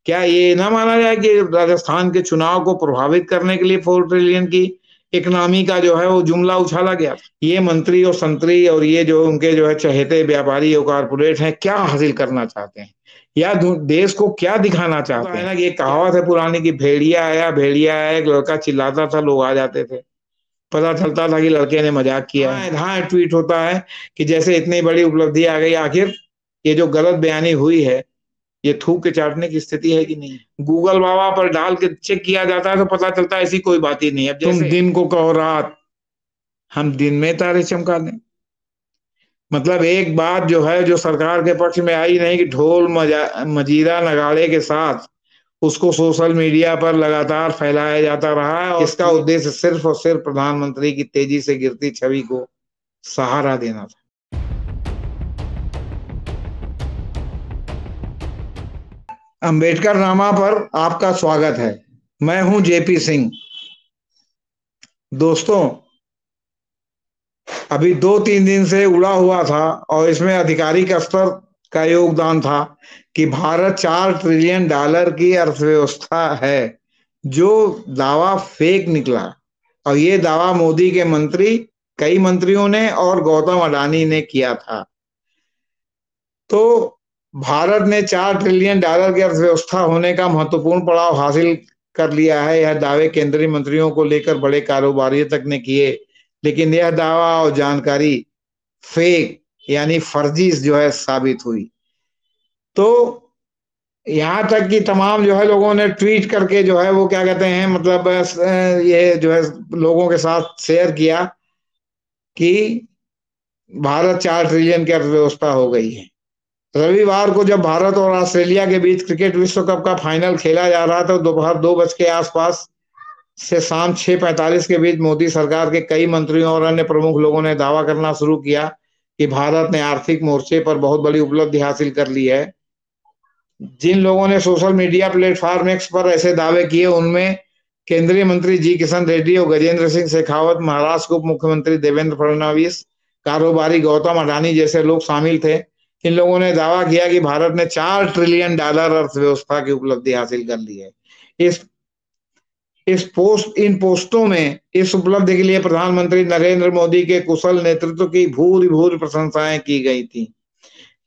क्या ये ना माना जाए कि राजस्थान के चुनाव को प्रभावित करने के लिए 4 ट्रिलियन की इकोनॉमी का जो है वो जुमला उछाला गया? ये मंत्री और संतरी और ये जो उनके जो है चहेते व्यापारी और कारपोरेट हैं, क्या हासिल करना चाहते हैं या देश को क्या दिखाना चाहते हैं? ना कि एक कहावत है पुरानी की भेड़िया आया, एक लड़का चिल्लाता था, लोग आ जाते थे, पता चलता था कि लड़के ने मजाक किया है। हाँ, ट्वीट होता है कि जैसे इतनी बड़ी उपलब्धि आ गई, आखिर ये जो गलत बयानी हुई है ये थूक के चाटने की स्थिति है कि नहीं? गूगल बाबा पर डाल के चेक किया जाता है तो पता चलता है ऐसी कोई बात ही नहीं है। तुम दिन को कहो रात, हम दिन में तारे चमका दें। मतलब एक बात जो है जो सरकार के पक्ष में आई नहीं कि ढोल मजीरा नगाड़े के साथ उसको सोशल मीडिया पर लगातार फैलाया जाता रहा है और इसका उद्देश्य सिर्फ और सिर्फ प्रधानमंत्री की तेजी से गिरती छवि को सहारा देना था। अंबेडकर नामा पर आपका स्वागत है। मैं हूं जेपी सिंह। दोस्तों, अभी 2-3 दिन से उड़ा हुआ था और इसमें आधिकारिक स्तर का योगदान था कि भारत $4 ट्रिलियन की अर्थव्यवस्था है, जो दावा फेक निकला। और ये दावा मोदी के कई मंत्रियों ने और गौतम अडानी ने किया था। तो भारत ने $4 ट्रिलियन की अर्थव्यवस्था होने का महत्वपूर्ण पड़ाव हासिल कर लिया है। यह दावे केंद्रीय मंत्रियों को लेकर बड़े कारोबारियों तक ने किए, लेकिन यह दावा और जानकारी फेक यानी फर्जी जो है साबित हुई। तो यहां तक कि तमाम जो है लोगों ने ट्वीट करके जो है वो क्या कहते हैं, मतलब ये जो है लोगों के साथ शेयर किया कि भारत 4 ट्रिलियन की अर्थव्यवस्था हो गई है। रविवार को जब भारत और ऑस्ट्रेलिया के बीच क्रिकेट विश्व कप का फाइनल खेला जा रहा था, दोपहर 2 बजे के आसपास से शाम 6:45 के बीच मोदी सरकार के कई मंत्रियों और अन्य प्रमुख लोगों ने दावा करना शुरू किया कि भारत ने आर्थिक मोर्चे पर बहुत बड़ी उपलब्धि हासिल कर ली है। जिन लोगों ने सोशल मीडिया प्लेटफॉर्म एक्स पर ऐसे दावे किए, उनमें केंद्रीय मंत्री जी किशन रेड्डी और गजेंद्र सिंह शेखावत, महाराष्ट्र के उप मुख्यमंत्री देवेंद्र फडणवीस, कारोबारी गौतम अडानी जैसे लोग शामिल थे। इन लोगों ने दावा किया कि भारत ने $4 ट्रिलियन अर्थव्यवस्था की उपलब्धि हासिल कर ली है। इन पोस्टों में इस उपलब्धि के लिए प्रधानमंत्री नरेंद्र मोदी के कुशल नेतृत्व की भूरि भूरि प्रशंसाएं की गई थी।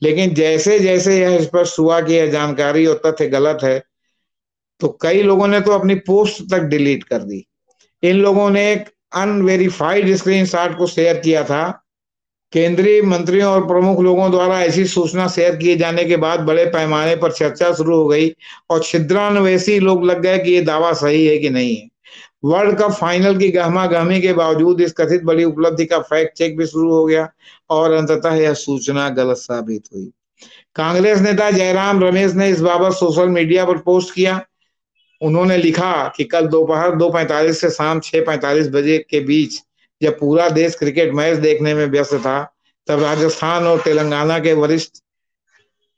लेकिन जैसे जैसे यह स्पष्ट हुआ कि यह जानकारी और तथ्य गलत है, तो कई लोगों ने तो अपनी पोस्ट तक डिलीट कर दी। इन लोगों ने एक अनवेरिफाइड स्क्रीनशॉट को शेयर किया था। केंद्रीय मंत्रियों और प्रमुख लोगों द्वारा ऐसी सूचना शेयर किए जाने के बाद बड़े पैमाने पर चर्चा शुरू हो गई और छिद्रान्वेषी लोग लग गए कि ये दावा सही है कि नहीं है। वर्ल्ड कप फाइनल की गहमागहमी के बावजूद इस कथित बड़ी उपलब्धि का फैक्ट चेक भी शुरू हो गया और अंततः यह सूचना गलत साबित हुई। कांग्रेस नेता जयराम रमेश ने इस बाबत सोशल मीडिया पर पोस्ट किया। उन्होंने लिखा कि कल दोपहर 2:45 से शाम 6:45 बजे के बीच जब पूरा देश क्रिकेट मैच देखने में व्यस्त था, तब राजस्थान और तेलंगाना के वरिष्ठ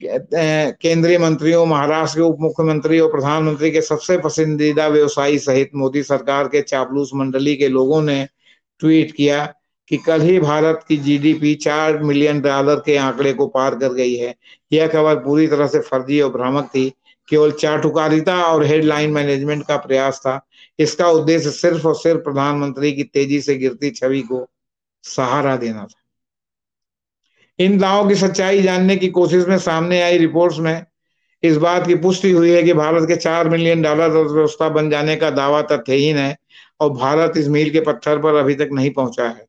केंद्रीय मंत्रियों, महाराष्ट्र के उप मुख्यमंत्री और प्रधानमंत्री के सबसे पसंदीदा व्यवसायी सहित मोदी सरकार के चापलूस मंडली के लोगों ने ट्वीट किया कि कल ही भारत की जीडीपी $4 मिलियन के आंकड़े को पार कर गई है। यह खबर पूरी तरह से फर्जी और भ्रामक थी, केवल चाटुकारिता और हेडलाइन मैनेजमेंट का प्रयास था। इसका उद्देश्य सिर्फ और सिर्फ प्रधानमंत्री की तेजी से गिरती छवि को सहारा देना था। इन दावों की सच्चाई जानने की कोशिश में सामने आई रिपोर्ट्स में इस बात की पुष्टि हुई है कि भारत के $4 मिलियन अर्थव्यवस्था बन जाने का दावा तथ्यहीन है और भारत इस मील के पत्थर पर अभी तक नहीं पहुंचा है।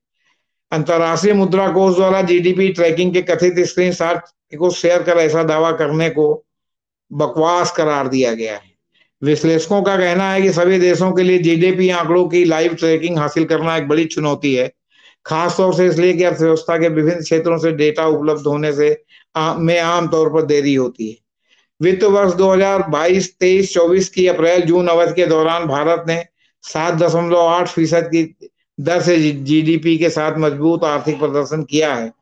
अंतर्राष्ट्रीय मुद्रा कोष द्वारा जीडीपी ट्रैकिंग के कथित स्क्रीनशॉट को शेयर कर ऐसा दावा करने को बकवास करार दिया गया है। विश्लेषकों का कहना है कि सभी देशों के लिए जीडीपी आंकड़ों की लाइव ट्रैकिंग हासिल करना एक बड़ी चुनौती है, खासतौर से इसलिए कि अर्थव्यवस्था के विभिन्न क्षेत्रों से डेटा उपलब्ध होने से में आमतौर पर देरी होती है। वित्त वर्ष 2022-23-24 की अप्रैल-जून अवधि के दौरान भारत ने 7.8% की दर से जीडीपी के साथ मजबूत आर्थिक प्रदर्शन किया है।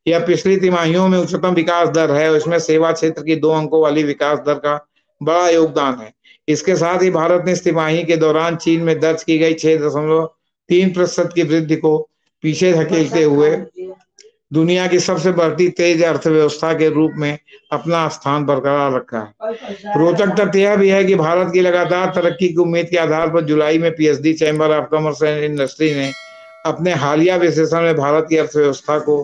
यह पिछली तिमाहियों में उच्चतम विकास दर है और इसमें सेवा क्षेत्र की 2 अंकों वाली विकास दर का बड़ा योगदान है। इसके साथ ही भारत ने इस तिमाही के दौरान चीन में दर्ज की गई 6.3% की वृद्धि को पीछे धकेलते हुए दुनिया की सबसे बढ़ती तेज अर्थव्यवस्था के रूप में अपना स्थान बरकरार रखा है। रोचक तथ्य यह भी है कि भारत की लगातार तरक्की की उम्मीद के आधार पर जुलाई में PhD chamber of commerce and industry ने अपने हालिया विश्लेषण में भारत की अर्थव्यवस्था को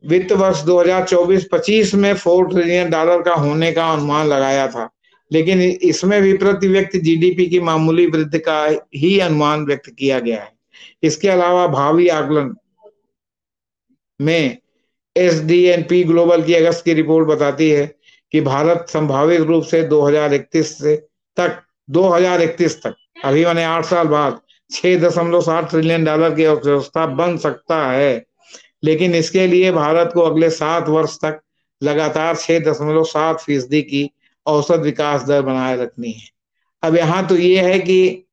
वित्त वर्ष 2024-25 में $4 ट्रिलियन का होने का अनुमान लगाया था, लेकिन इसमें भी प्रति व्यक्ति जीडीपी की मामूली वृद्धि का ही अनुमान व्यक्त किया गया है। इसके अलावा भावी आकलन में एसडीएनपी ग्लोबल की अगस्त की रिपोर्ट बताती है कि भारत संभावित रूप से 2031 तक अभी माने 8 साल बाद $6.7 ट्रिलियन की अर्थव्यवस्था बन सकता है, लेकिन इसके लिए भारत को अगले 7 वर्ष तक लगातार 6.7% की औसत विकास दर बनाए रखनी है। अब यहाँ तो ये है कि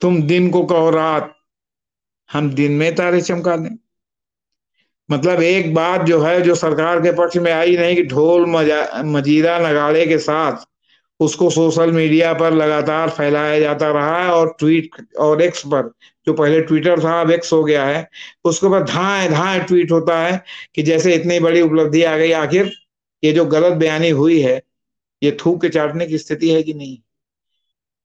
तुम दिन को कहो रात, हम दिन में तारे चमका दें। मतलब एक बात जो है जो सरकार के पक्ष में आई नहीं कि ढोल मजीरा नगाड़े के साथ उसको सोशल मीडिया पर लगातार फैलाया जाता रहा है, और ट्वीट और एक्स पर, जो पहले ट्विटर था अब एक्स हो गया है, उसके ऊपर धाए धाए ट्वीट होता है कि जैसे इतनी बड़ी उपलब्धि आ गई। आखिर ये जो गलत बयानी हुई है ये थूक के चाटने की स्थिति है कि नहीं?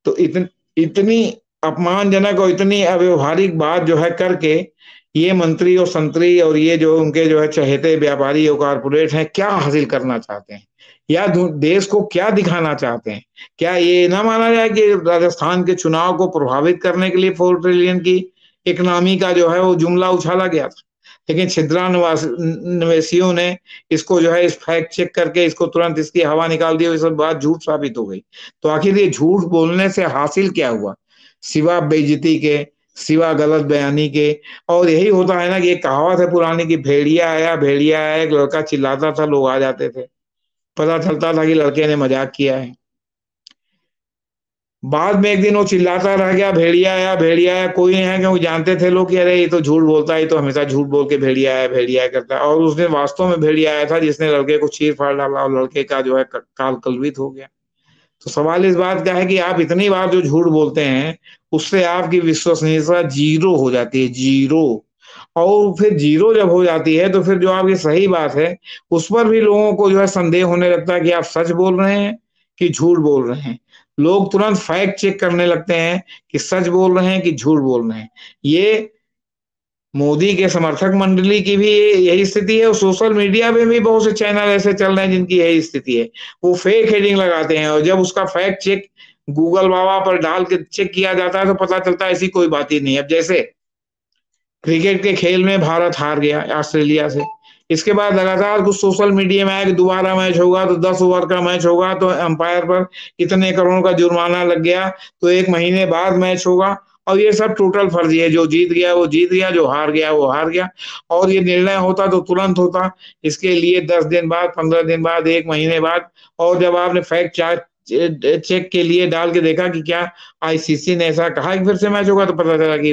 तो इतनी अपमानजनक और इतनी अव्यवहारिक बात जो है करके ये मंत्री और संतरी और ये जो उनके जो है चहेते व्यापारी और कारपोरेट हैं, क्या हासिल करना चाहते हैं या देश को क्या दिखाना चाहते हैं? क्या ये ना माना जाए कि राजस्थान के चुनाव को प्रभावित करने के लिए 4 ट्रिलियन की इकोनॉमी का जो है वो जुमला उछाला गया था, लेकिन छिद्रा निवेशियों ने इसको जो है इस फैक्ट चेक करके इसको तुरंत इसकी हवा निकाल दी और ये सब बात झूठ साबित हो गई। तो आखिर ये झूठ बोलने से हासिल क्या हुआ सिवा बेइज्जती के, सिवा गलत बयानी के? और यही होता है ना कि एक कहावत है पुरानी कि भेड़िया आया, एक लड़का चिल्लाता था, लोग आ जाते थे, पता चलता था कि लड़के ने मजाक किया है। बाद में एक दिन वो चिल्लाता रह गया, भेड़िया आया, कोई नहीं है, क्योंकि जानते थे लोग कि अरे ये तो झूठ बोलता है, तो हमेशा झूठ बोल के भेड़िया आया करता है। और उस दिन वास्तव में भेड़िया आया था जिसने लड़के को चीर फाड़ डाला और लड़के का जो है काल कलवित हो गया। तो सवाल इस बात का है कि आप इतनी बार जो झूठ बोलते हैं उससे आपकी विश्वसनीयता जीरो हो जाती है, जीरो। और फिर जीरो जब हो जाती है तो फिर जो आपकी सही बात है उस पर भी लोगों को जो है संदेह होने लगता है कि आप सच बोल रहे हैं कि झूठ बोल रहे हैं। लोग तुरंत फैक्ट चेक करने लगते हैं कि सच बोल रहे हैं कि झूठ बोल रहे हैं। ये मोदी के समर्थक मंडली की भी यही स्थिति है, और सोशल मीडिया पे भी बहुत से चैनल ऐसे चल रहे हैं जिनकी यही स्थिति है। वो फेक हेडिंग लगाते हैं और जब उसका फैक्ट चेक गूगल बाबा पर डाल के चेक किया जाता है तो पता चलता है ऐसी कोई बात ही नहीं है। अब जैसे क्रिकेट के खेल में भारत हार गया ऑस्ट्रेलिया से, इसके बाद लगातार कुछ सोशल मीडिया में आया कि दोबारा मैच होगा तो 10 ओवर का मैच होगा तो अंपायर पर इतने करोड़ का जुर्माना लग गया, तो 1 महीने बाद मैच होगा। और ये सब टोटल फर्जी है, जो जीत गया वो जीत गया, जो हार गया वो हार गया। और ये निर्णय होता तो तुरंत होता, इसके लिए 10 दिन बाद, 15 दिन बाद, 1 महीने बाद। और जब आपने फैक्ट चेक के लिए डाल के देखा कि क्या आईसीसी ने ऐसा कहा कि फिर से मैच होगा, तो पता चला कि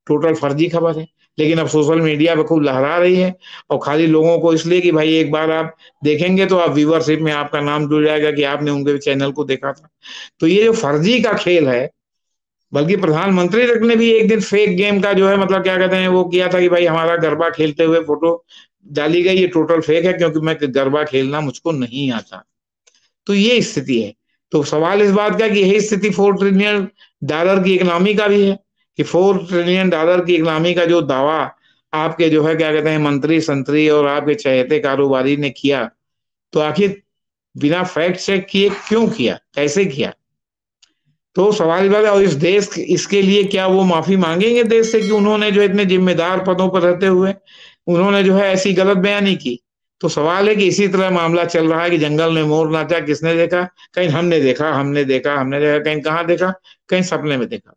टोटल फर्जी खबर है। लेकिन अब सोशल मीडिया पे खूब लहरा रही है, और खाली लोगों को इसलिए कि भाई एक बार आप देखेंगे तो आप व्यूवरशिप में आपका नाम जुड़ जाएगा कि आपने उनके चैनल को देखा था। तो ये जो फर्जी का खेल है, बल्कि प्रधानमंत्री तक ने भी एक दिन फेक गेम का जो है मतलब क्या कहते हैं वो किया था कि भाई हमारा गरबा खेलते हुए फोटो डाली गई, ये टोटल फेक है क्योंकि मैं गरबा खेलना मुझको नहीं आता। तो ये स्थिति है। तो सवाल इस बात का कि यही स्थिति $4 ट्रिलियन की इकोनॉमी का भी है कि $4 ट्रिलियन की इकोनॉमी का जो दावा आपके जो है क्या कहते हैं मंत्री संतरी और आपके चहेते कारोबारी ने किया, तो आखिर बिना फैक्ट चेक किए क्यों किया, कैसे किया? तो सवाल इस बात है। और इस देश इसके लिए क्या वो माफी मांगेंगे देश से कि उन्होंने जो इतने जिम्मेदार पदों पर रहते हुए उन्होंने जो है ऐसी गलत बयानी की? तो सवाल है कि इसी तरह मामला चल रहा है कि जंगल में मोर नाचा, किसने देखा? कहीं हमने देखा, कहीं कहाँ देखा? कहीं सपने में देखा।